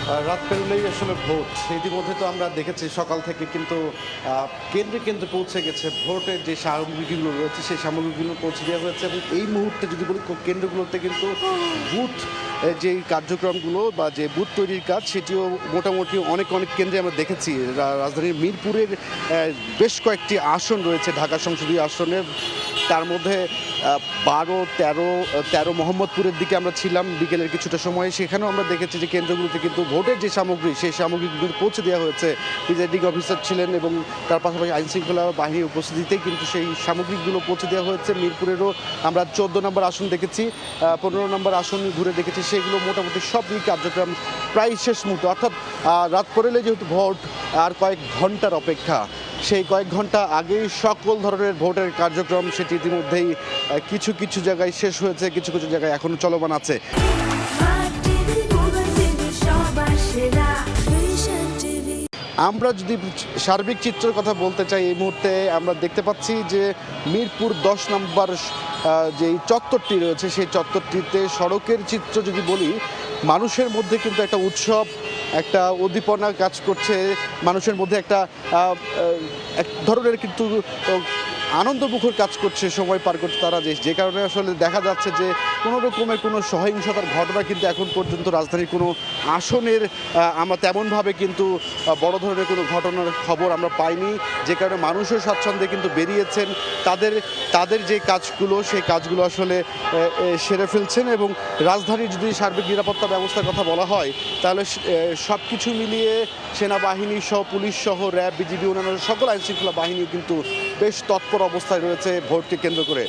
রাত পেরোলেই আসলে ভোট। ইতিমধ্যে তো আমরা দেখেছি সকাল থেকে কিন্তু কেন্দ্রে কেন্দ্রে পৌঁছে গেছে ভোটের যে সামগ্রীগুলো রয়েছে সেই সামগ্রীগুলো পৌঁছে দেওয়া হয়েছে এবং এই মুহূর্তে যদি বলি কেন্দ্রগুলোতে কিন্তু বুথ যেই কার্যক্রমগুলো বা যে বুথ তৈরির কাজ সেটিও মোটামুটি অনেক অনেক কেন্দ্রে আমরা দেখেছি। রাজধানীর মিরপুরের বেশ কয়েকটি আসন রয়েছে ঢাকা সংসদীয় আসনের, তার মধ্যে 12, 13 মোহাম্মদপুরের দিকে আমরা ছিলাম বিকেলের কিছুটা সময়, সেখানেও আমরা দেখেছি যে কেন্দ্রগুলোতে কিন্তু ভোটের যে সামগ্রী সেই সামগ্রীগুলো পৌঁছে দেওয়া হয়েছে। প্রিজাইডিং অফিসার ছিলেন এবং তার পাশাপাশি আইনশৃঙ্খলা বাহিনীর উপস্থিতিতেই কিন্তু সেই সামগ্রীগুলো পৌঁছে দেওয়া হয়েছে। মিরপুরেরও আমরা 14 নম্বর আসন দেখেছি, 15 নম্বর আসন ঘুরে দেখেছি, সেগুলো মোটামুটি সবই কার্যক্রম প্রায় শেষ মুহূর্তে, অর্থাৎ রাত পড়লে যেহেতু ভোট আর কয়েক ঘন্টার অপেক্ষা, সেই কয়েক ঘন্টা আগেই সকল ধরনের ভোটের কার্যক্রম সেটি ইতিমধ্যেই কিছু কিছু জায়গায় শেষ হয়েছে, কিছু কিছু জায়গায় এখনো চলমান আছে। আমরা যদি সার্বিক চিত্রের কথা বলতে চাই, এই মুহূর্তে আমরা দেখতে পাচ্ছি যে মিরপুর 10 নম্বর যেই চত্বরটি রয়েছে সেই চত্বরটিতে সড়কের চিত্র যদি বলি, মানুষের মধ্যে কিন্তু একটা উৎসব, একটা উদ্দীপনা কাজ করছে, মানুষের মধ্যে একটা এক ধরনের কিন্তু আনন্দমুখর কাজ করছে, সময় পার করছে তারা, যে কারণে আসলে দেখা যাচ্ছে যে কোনো রকমের কোনো সহিংসতার ঘটনা কিন্তু এখন পর্যন্ত রাজধানীর কোনো আসনের আমরা তেমনভাবে কিন্তু বড় ধরনের কোনো ঘটনার খবর আমরা পাইনি, যে কারণে মানুষও স্বাচ্ছন্দ্যে কিন্তু বেরিয়েছেন, তাদের যে কাজগুলো সেই কাজগুলো আসলে সেরে ফেলছেন। এবং রাজধানীর যদি সার্বিক নিরাপত্তা ব্যবস্থার কথা বলা হয় তাহলে সব কিছু মিলিয়ে সেনাবাহিনী সহ পুলিশ সহ র্যাব, বিজিবি, অন্যান্য সকল আইনশৃঙ্খলা বাহিনী কিন্তু বেশ তৎপর অবস্থায় রয়েছে ভোটকে কেন্দ্র করে।